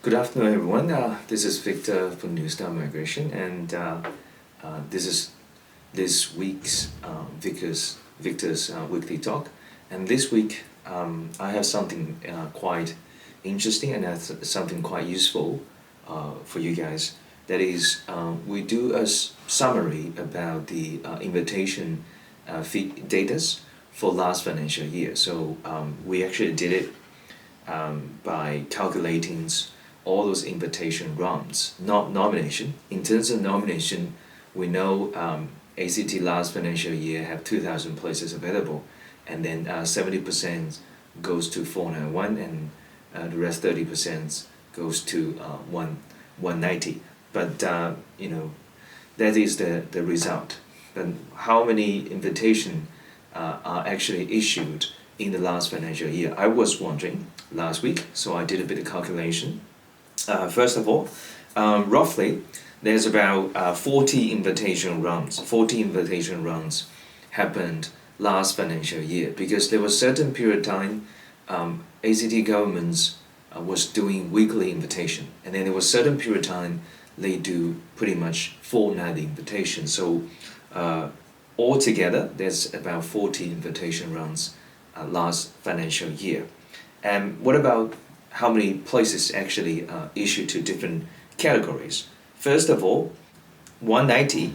Good afternoon, everyone. This is Victor from NewStars Migration, and this is this week's Victor's weekly talk. And this week, I have something quite interesting and something quite useful for you guys. That is, we do a summary about the invitation fee data for last financial year. So we actually did it by calculating all those invitation rounds, not nomination. In terms of nomination, we know ACT last financial year have 2,000 places available, and then 70% goes to 491, and the rest 30% goes to 190. But that is the result. And how many invitations are actually issued in the last financial year? I was wondering last week, so I did a bit of calculation. First of all, roughly, there's about 40 invitation rounds. 40 invitation rounds happened last financial year because there was certain period of time ACT governments was doing weekly invitation, and then there was certain period of time they do pretty much fortnightly invitation. So altogether, there's about 40 invitation rounds last financial year. And what about how many places actually issued to different categories? First of all, 190,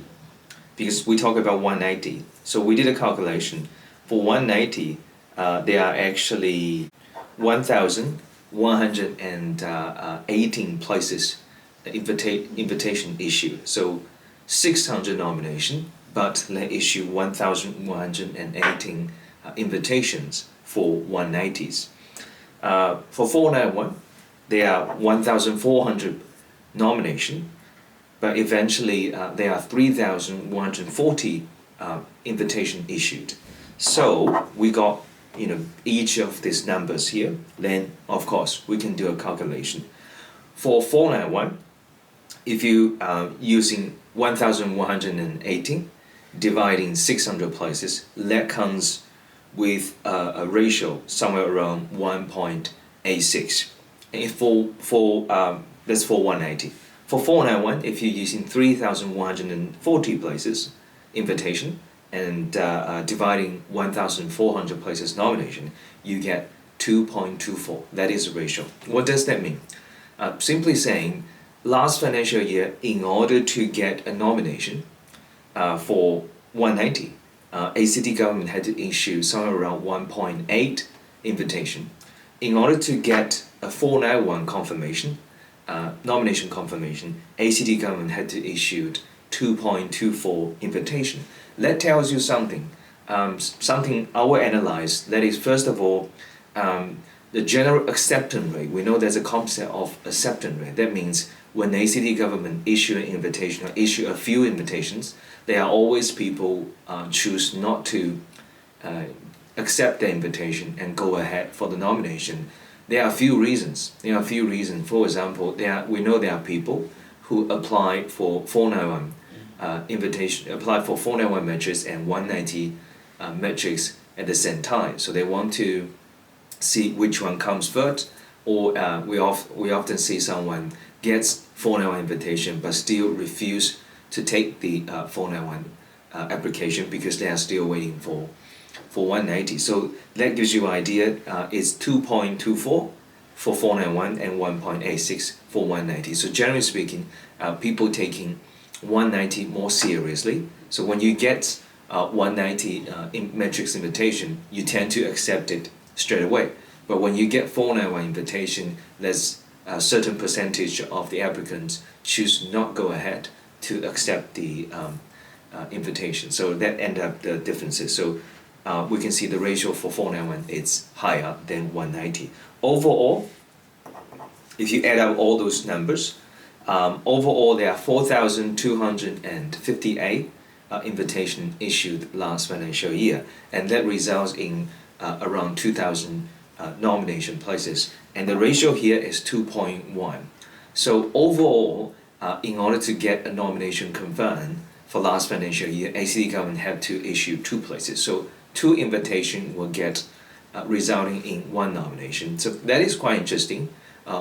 because we talk about 190. So we did a calculation. For 190, there are actually 1,118 places invitation issued. So 600 nomination, but they issue 1,118 invitations for 190s. For 491, there are 1,400 nomination, but eventually there are 3,140 invitation issued. So we got each of these numbers here. Then of course we can do a calculation. For 491, if you using 1,118 dividing 600 places, that comes with a ratio somewhere around 1.86. And that's for 190. For 491, if you're using 3,140 places invitation and dividing 1,400 places nomination, you get 2.24. That is the ratio. What does that mean? Simply saying, last financial year, in order to get a nomination for 190, ACT government had to issue somewhere around 1.8 invitation. In order to get a 491 confirmation, nomination confirmation, ACT government had to issue 2.24 invitation. That tells you something. Something I will analyze. That is, first of all, the general acceptance rate. We know there's a concept of acceptance rate. That means when the ACT government issue an invitation or issue a few invitations, there are always people choose not to accept the invitation and go ahead for the nomination. There are a few reasons. For example, we know there are people who apply for 491 invitation, apply for 491 metrics and 190 metrics at the same time. So they want to see which one comes first, or we often see someone gets 491 invitation but still refuse to take the 491 application because they are still waiting for 190. So that gives you an idea. It's 2.24 for 491 and 1.86 for 190. So generally speaking, people taking 190 more seriously. So when you get 190 metrics invitation, you tend to accept it straight away. But when you get 491 invitation, there's a certain percentage of the applicants choose not go ahead to accept the invitation. So that end up the differences. So we can see the ratio for 491 is higher than 190. Overall, if you add up all those numbers, overall there are 4,258 invitation issued last financial year, and that results in around 2,000 nomination places, and the ratio here is 2.1. So overall, in order to get a nomination confirmed for last financial year, ACT government had to issue 2 places. So 2 invitations will get resulting in 1 nomination. So that is quite interesting.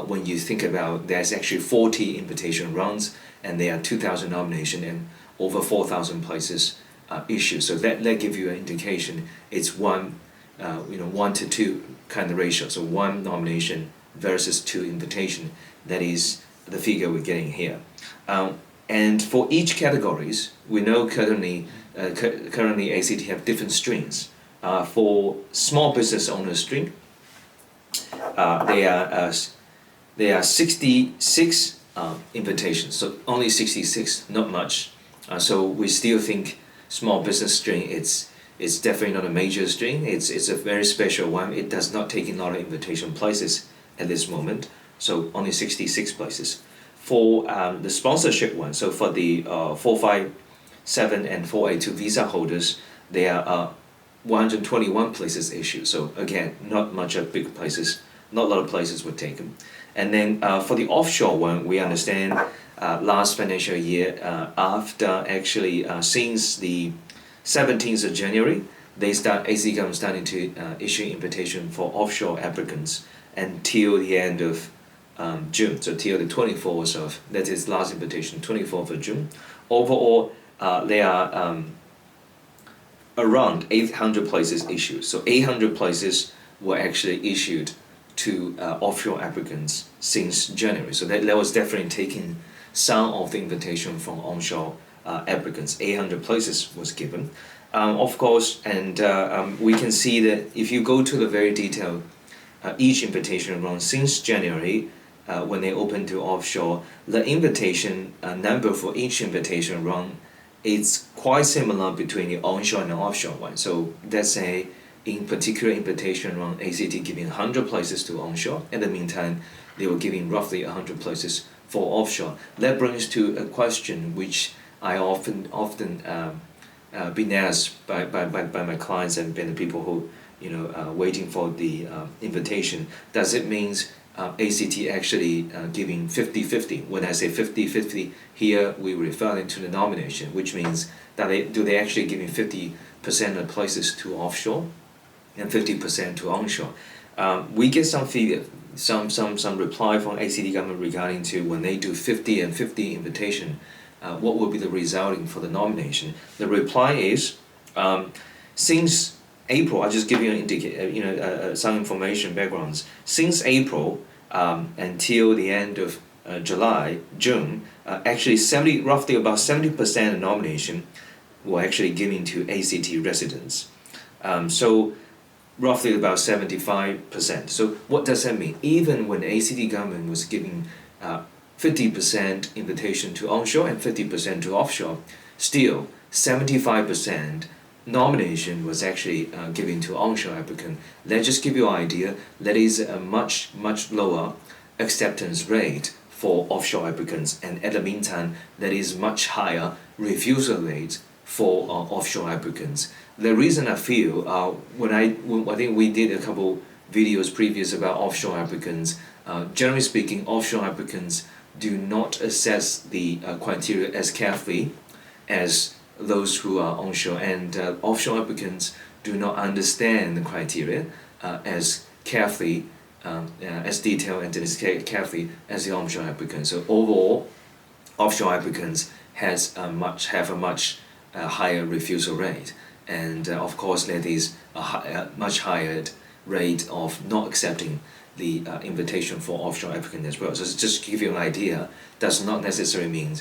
when you think about there's actually 40 invitation rounds and there are 2,000 nominations and over 4,000 places issued. So that gives you an indication. It's 1 to 2 kind of ratio. So 1 nomination versus 2 invitation. That is the figure we're getting here. And for each categories, we know currently ACT have different streams. For small business owner stream, there are 66 invitations, so only 66, not much. So we still think small business string, it's definitely not a major string. It's a very special one. It does not take in a lot of invitation places at this moment, so only 66 places. For the sponsorship one, so for the 457 and 482 visa holders, there are 121 places issued. So again, not much of big places, not a lot of places were taken. And then for the offshore one, we understand last financial year, after actually since the 17th of January, AC government starting to issue invitation for offshore applicants until the end of June, so till the 24th of, that is last invitation, 24th of June. Overall, there are around 800 places issued. So 800 places were actually issued to offshore applicants since January. So that was definitely taking some of the invitation from onshore applicants. 800 places was given. Of course, and we can see that if you go to the very detailed each invitation round since January, when they opened to offshore, the invitation number for each invitation round is quite similar between the onshore and the offshore one. So let's say in particular invitation round, ACT giving 100 places to onshore. In the meantime, they were giving roughly 100 places for offshore. That brings to a question which I often been asked by my clients and by the people who waiting for the invitation. Does it mean ACT actually giving 50-50? When I say 50-50, here we referring to the nomination, which means that they actually giving 50% of places to offshore and 50% to onshore. We get some feedback, some reply from ACT government regarding to when they do 50 and 50 invitation, what will be the resulting for the nomination. The reply is since April, I'll just give you an some information backgrounds. Since April until the end of June, actually roughly about 70% of nomination were actually given to ACT residents. So roughly about 75%. So what does that mean? Even when ACT government was giving 50% invitation to onshore and 50% to offshore, still 75% nomination was actually given to onshore applicant. Let's just give you an idea. That is a much lower acceptance rate for offshore applicants, and at the meantime, that is much higher refusal rate for offshore applicants. The reason I feel when I think we did a couple videos previous about offshore applicants. Generally speaking, offshore applicants do not assess the criteria as carefully as those who are onshore, and offshore applicants do not understand the criteria as carefully, as detailed and as carefully as the onshore applicants. So overall, offshore applicants have a much higher refusal rate, and of course there is a much higher rate of not accepting the invitation for offshore applicants as well. So just to give you an idea, does not necessarily mean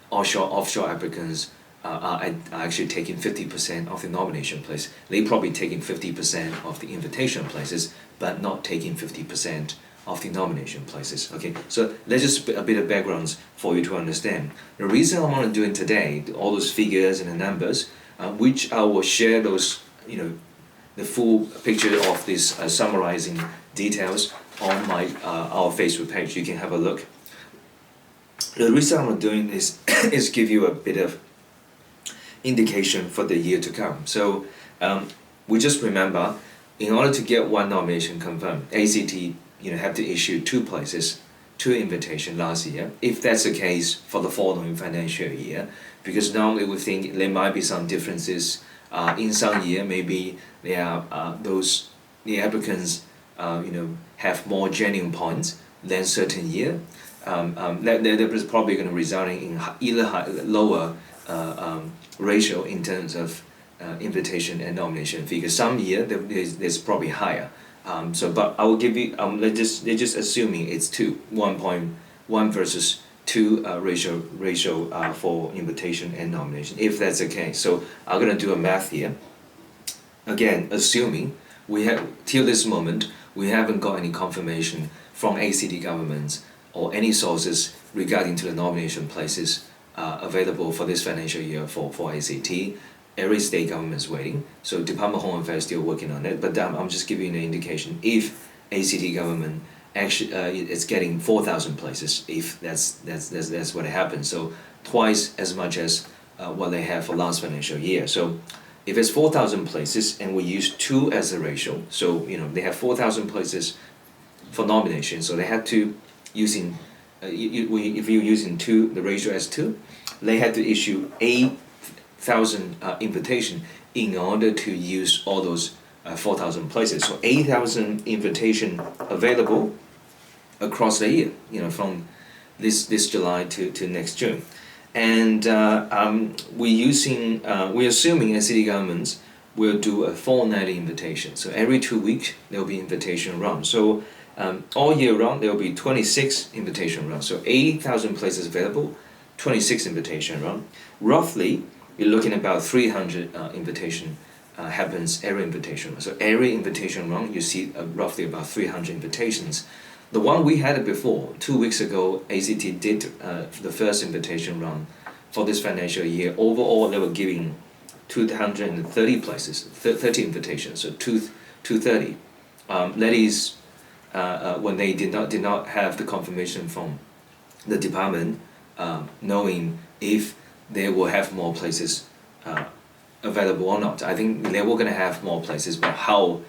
offshore applicants are actually taking 50% of the nomination place. They probably taking 50% of the invitation places, but not taking 50% of the nomination places. Okay, so let's just a bit of backgrounds for you to understand. The reason I want to do it today, all those figures and the numbers, which I will share those, the full picture of this summarizing details on our Facebook page. You can have a look. The reason I'm doing this is give you a bit of indication for the year to come. So we just remember, in order to get one nomination confirmed, ACT have to issue 2 places, 2 invitations last year. If that's the case for the following financial year, because normally we think there might be some differences in some year. Maybe there are the applicants have more genuine points than certain year, that is probably going to result in either lower ratio in terms of invitation and nomination figure. Some year there's probably higher. But I will give you, let's just assuming it's 1.1 versus 2 ratio for invitation and nomination, if that's the case. So I'm gonna do a math here. Again, assuming we have, till this moment, we haven't got any confirmation from ACT governments or any sources regarding to the nomination places available for this financial year for ACT. Every state government is waiting, so Department of Home Affairs is still working on it. But I'm just giving you an indication. If ACT government actually it's getting 4,000 places, if that's what happens, so twice as much as what they have for last financial year. So if it's 4,000 places and we use 2 as a ratio, so they have 4,000 places for nomination, so they had to using if you're using 2, the ratio as 2, they had to issue 8,000 invitation in order to use all those 4,000 places. So 8,000 invitation available across the year, from this July to next June. And we're assuming city governments will do a fortnightly invitation. So every 2 weeks there will be invitation round. So all year round there will be 26 invitation rounds. So 8,000 places available, 26 invitation round. Roughly, you're looking at about 300 invitation happens every invitation round. So every invitation round you see roughly about 300 invitations. The one we had before, 2 weeks ago, ACT did the first invitation round for this financial year. Overall, they were giving 230 places, 30 invitations, so 230. That is when they did not have the confirmation from the department, knowing if they will have more places available or not. I think they were going to have more places, but how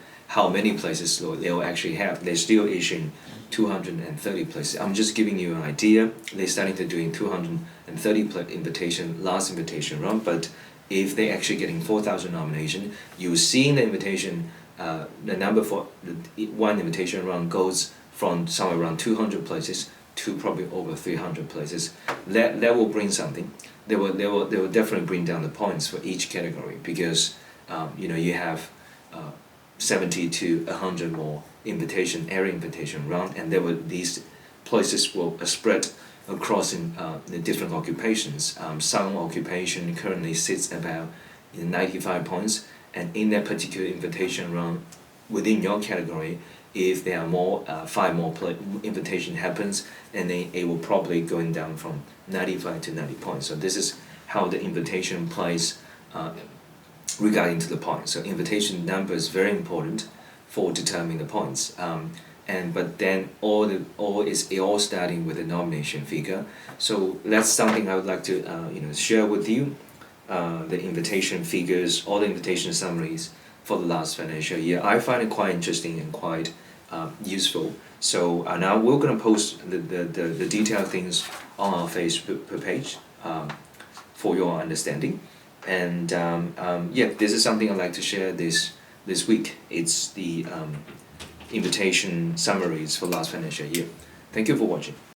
many places they will actually have? They're still issuing 230 places. I'm just giving you an idea. They're starting to doing 230 last invitation round, but if they're actually getting 4,000 nomination, you're seeing the invitation, the number for one invitation round goes from somewhere around 200 places to probably over 300 places. That will bring something. They will definitely bring down the points for each category, because you have 70 to 100 more every invitation round, and these places will spread across in the different occupations. Some occupation currently sits about 95 points, and in that particular invitation round, within your category, if there are more 5 more invitation happens, and then it will probably going down from 95 to 90 points. So this is how the invitation plays regarding to the points. So invitation number is very important for determining the points. But then all starting with the nomination figure. So that's something I would like to share with you. The invitation figures, all the invitation summaries for the last financial year. I find it quite interesting and quite useful. So now we're going to post the detailed things on our Facebook page for your understanding. And this is something I'd like to share this week. It's the invitation summaries for last financial year. Thank you for watching.